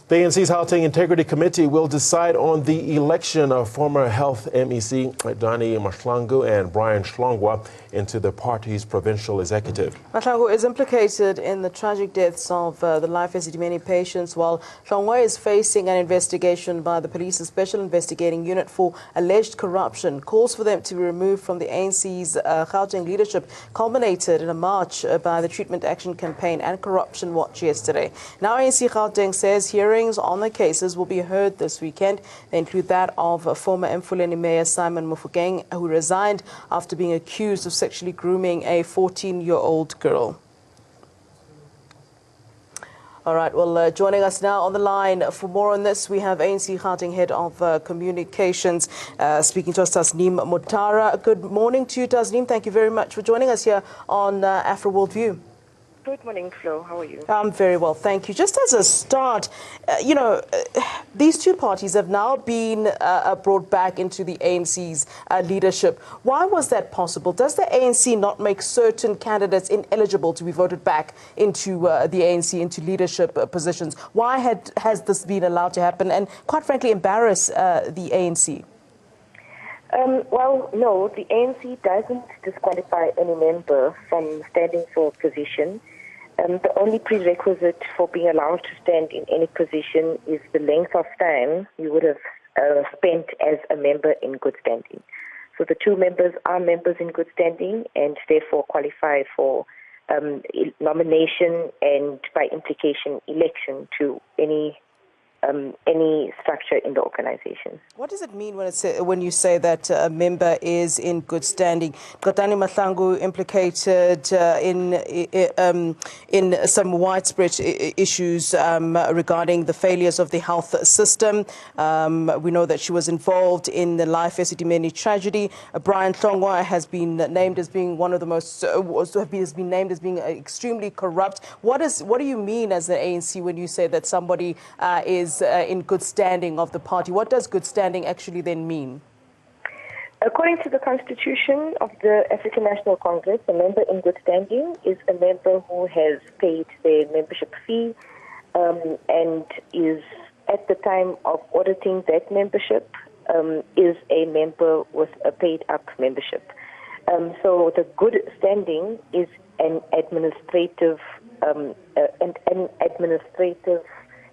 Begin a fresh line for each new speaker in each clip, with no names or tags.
The ANC's Housing Integrity Committee will decide on the election of former Health MEC Qedani Mahlangu and Brian Hlongwa into the party's provincial executive.
Mahlangu is implicated in the tragic deaths of the life Qedani patients, while Hlongwa is facing an investigation by the police's Special Investigating Unit for alleged corruption. Calls for them to be removed from the ANC's Gauteng leadership culminated in a march by the Treatment Action Campaign and Corruption Watch yesterday. Now ANC Gauteng says hearings on the cases will be heard this weekend. They include that of former Mfuleni Mayor Simon Mofokeng, who resigned after being accused of sexually grooming a 14-year-old girl. All right, well, joining us now on the line for more on this, we have ANC Gauteng Head of Communications, speaking to us, Tasneem Motara. Good morning to you, Tasneem. Thank you very much for joining us here on Afro Worldview.
Good morning, Flo. How are you?
I'm very well, thank you. Just as a start, these two parties have now been brought back into the ANC's leadership. Why was that possible? Does the ANC not make certain candidates ineligible to be voted back into the ANC, into leadership positions? Why has this been allowed to happen and, quite frankly, embarrass the ANC?
Well, no, the ANC doesn't disqualify any member from standing for a position. The only prerequisite for being allowed to stand in any position is the length of time you would have spent as a member in good standing. So the two members are members in good standing and therefore qualify for nomination and, by implication, election to any structure in the organization. What
does it mean when you say that a member is in good standing? Qedani Mahlangu implicated in some widespread issues regarding the failures of the health system. We know that she was involved in the life Qedani tragedy. Brian Hlongwa has been named as being one of the most has been named as being extremely corrupt. What do you mean as the ANC when you say that somebody is in good standing of the party? What does good standing actually then mean?
According to the Constitution of the African National Congress, a member in good standing is a member who has paid their membership fee and is, at the time of auditing that membership, is a member with a paid-up membership. So the good standing is an administrative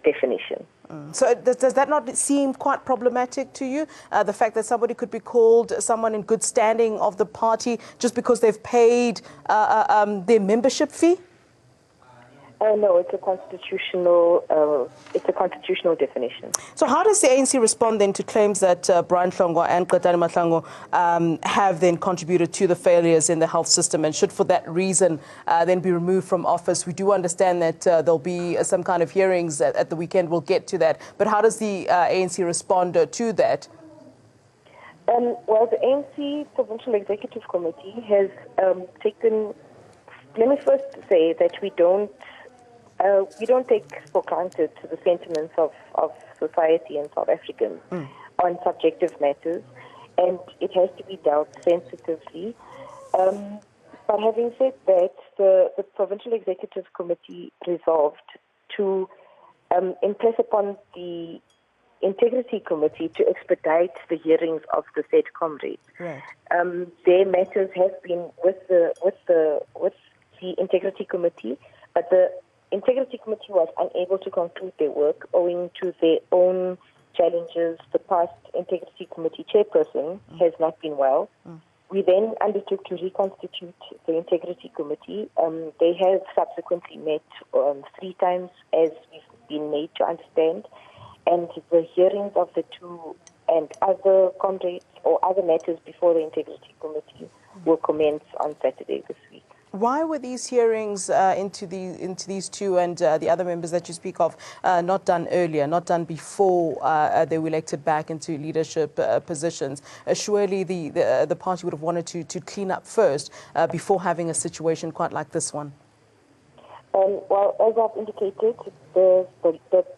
definition.
So does that not seem quite problematic to you? The fact that somebody could be called someone in good standing of the party just because they've paid their membership fee?
No, it's a constitutional definition.
So how does the ANC respond then to claims that Brian Hlongwa and Qedani Mahlangu have then contributed to the failures in the health system and should for that reason then be removed from office? We do understand that there'll be some kind of hearings at the weekend. We'll get to that. But how does the ANC respond to that?
Well, the ANC Provincial Executive Committee has taken... Let me first say that we don't take for granted the sentiments of society and South Africans on subjective matters, and it has to be dealt sensitively. But having said that, the Provincial Executive Committee resolved to impress upon the Integrity Committee to expedite the hearings of the said comrades.
Right.
Their matters have been with the Integrity Committee, but the Integrity Committee was unable to conclude their work owing to their own challenges. The past Integrity Committee chairperson has not been well. We then undertook to reconstitute the Integrity Committee. They have subsequently met 3 times, as we've been made to understand, and the hearings of the two and other comrades or other matters before the Integrity Committee will commence on Saturday this week.
Why were these hearings into these two and the other members that you speak of not done earlier, not done before they were elected back into leadership positions? Surely the party would have wanted to clean up first before having a situation quite like this one.
Well, as I've indicated, the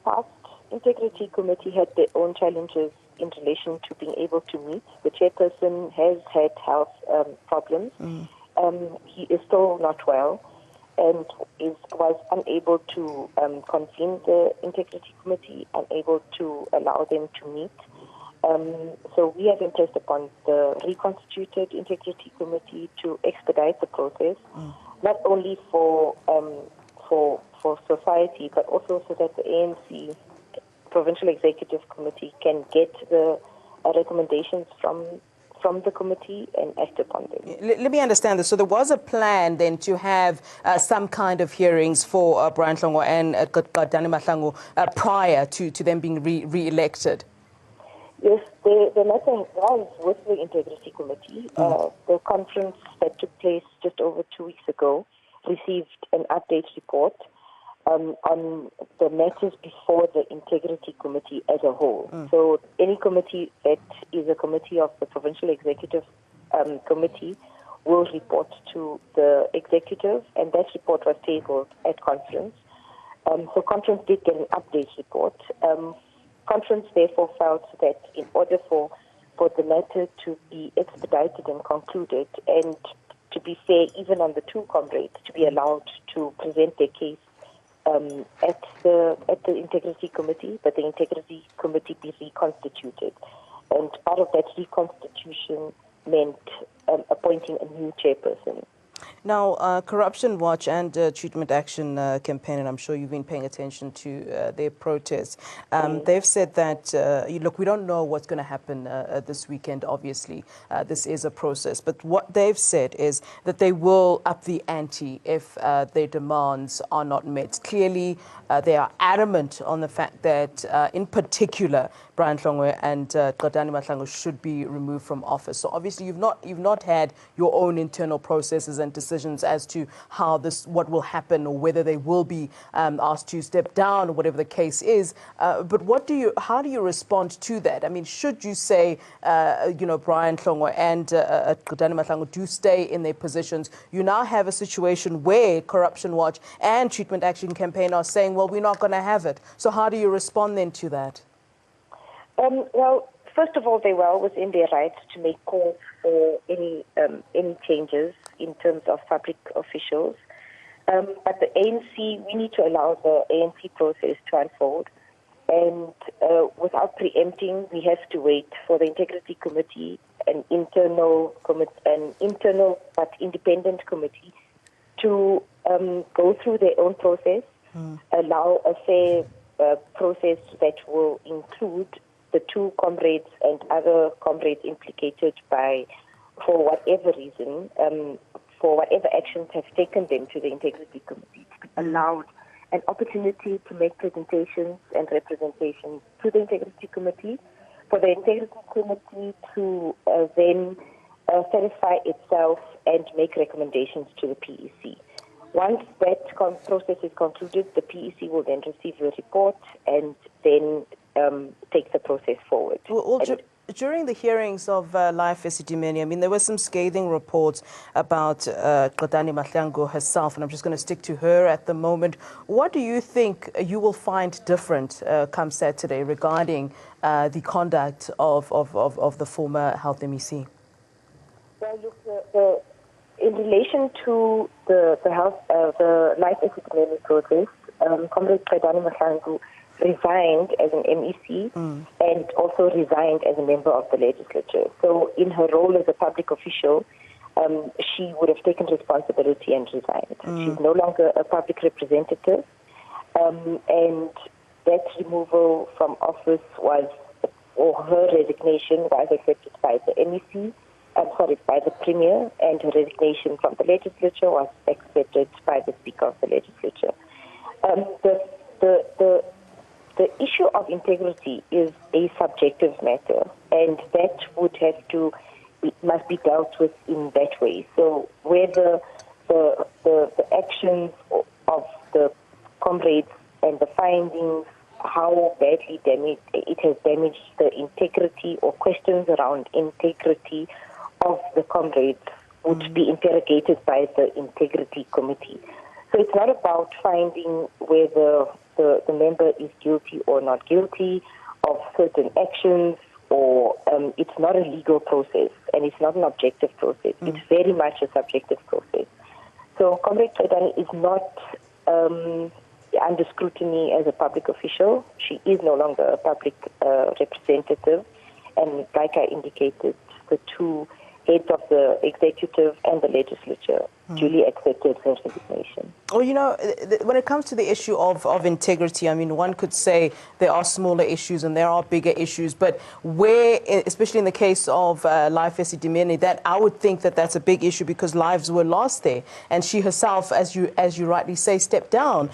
past Integrity Committee had their own challenges in relation to being able to meet. The chairperson has had health problems. He is still not well. and was unable to convene the Integrity Committee, unable to allow them to meet. So we have impressed upon the reconstituted Integrity Committee to expedite the process, not only for society, but also so that the ANC Provincial Executive Committee can get the recommendations from the committee and act upon them.
Let me understand this. So there was a plan then to have some kind of hearings for Brian Hlongwa and Qedani Mahlangu prior to them being re-elected.
Yes, the matter was with the Integrity Committee. The conference that took place just over 2 weeks ago received an update report on the matters before the Integrity Committee as a whole. So any committee that is a committee of the Provincial Executive Committee will report to the executive, and that report was tabled at conference. So conference did get an update report. Conference therefore felt that in order for the matter to be expedited and concluded, and to be fair even on the two comrades to be allowed to present their case at the Integrity Committee, but the Integrity Committee be reconstituted. And part of that reconstitution meant appointing a new chairperson.
Now, Corruption Watch and Treatment Action Campaign, and I'm sure you've been paying attention to their protests, they've said that, look, we don't know what's going to happen this weekend, obviously. This is a process. But what they've said is that they will up the ante if their demands are not met. Clearly, they are adamant on the fact that, in particular, Brian Hlongwa and Qedani Mahlangu should be removed from office. So obviously, you've not had your own internal processes and decisions as to what will happen or whether they will be asked to step down or whatever the case is. But how do you respond to that? I mean, should you say, Brian Hlongwa and Qedani Mahlangu do stay in their positions? You now have a situation where Corruption Watch and Treatment Action Campaign are saying, well, we're not going to have it. So how do you respond then to that?
Well, first of all, they were within their rights to make calls for any changes in terms of public officials. But the ANC, we need to allow the ANC process to unfold. And without preempting, we have to wait for the Integrity Committee, an internal but independent committee, to go through their own process, allow a fair process that will include the two comrades and other comrades implicated for whatever reason, for whatever actions have taken them to the Integrity Committee, to be allowed an opportunity to make presentations and representations to the Integrity Committee, for the Integrity Committee to then satisfy itself and make recommendations to the PEC. Once that process is concluded, the PEC will then receive the report and then take the process forward.
During the hearings of Life Esidimeni, I mean, there were some scathing reports about Qedani Mahlangu herself, and I'm just going to stick to her at the moment. What do you think you will find different come Saturday regarding the conduct of the former health MEC?
Well, look, in relation to the Life Esidimeni process, Comrade Qedani Mahlangu resigned as an MEC and also resigned as a member of the legislature. So in her role as a public official, she would have taken responsibility and resigned. She's no longer a public representative, and that removal from office or her resignation was accepted by the MEC, by the Premier, and her resignation from the legislature was accepted by the Speaker of the legislature. The issue of integrity is a subjective matter, and that must be dealt with in that way. So whether the actions of the comrades and the findings, how badly it has damaged the integrity or questions around integrity of the comrades would be interrogated by the Integrity Committee. So it's not about finding whether the member is guilty or not guilty of certain actions, or it's not a legal process and it's not an objective process. It's very much a subjective process. So Comrade Qedani is not under scrutiny as a public official. She is no longer a public representative. And like I indicated, the two heads of the executive and the legislature duly accepted her resignation.
Well, you know, when it comes to the issue of integrity, I mean, one could say there are smaller issues and there are bigger issues, but where, especially in the case of Life Esidimeni, that I would think that that's a big issue because lives were lost there, and she herself, as you rightly say, stepped down.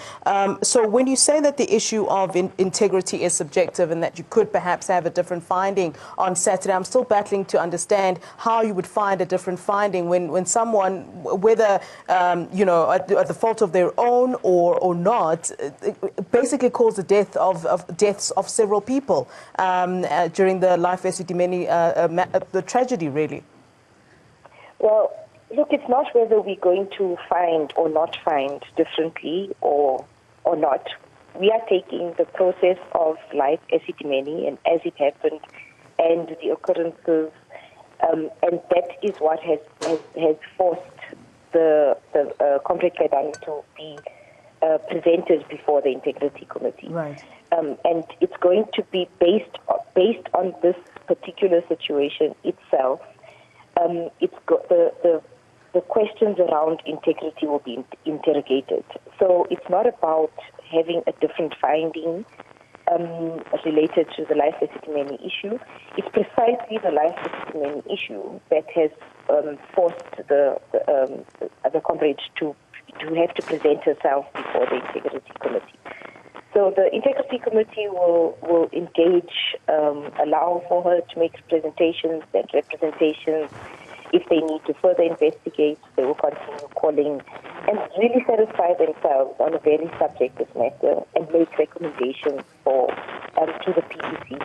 So when you say that the issue of integrity is subjective and that you could perhaps have a different finding on Saturday, I'm still battling to understand how you would find a different finding when someone, whether you know, at the fault of their own or not, basically caused the deaths of several people during the Life Esidimeni the tragedy, really.
Well, look, it's not whether we're going to find or not find differently or not. We are taking the process of Life Esidimeni and as it happened and the occurrences, and that is what has forced the Comrade Qedani to be presented before the Integrity Committee.
Right.
And it's going to be based on this particular situation itself. The questions around integrity will be interrogated. So it's not about having a different finding related to the Life Esidimeni issue. It's precisely the Life Esidimeni issue that has forced the comrade to have to present herself before the Integrity Committee. So the Integrity Committee will engage, allow for her to make presentations and representations. If they need to further investigate, they will continue calling and really satisfy themselves on a very subjective matter and make recommendations to the PPC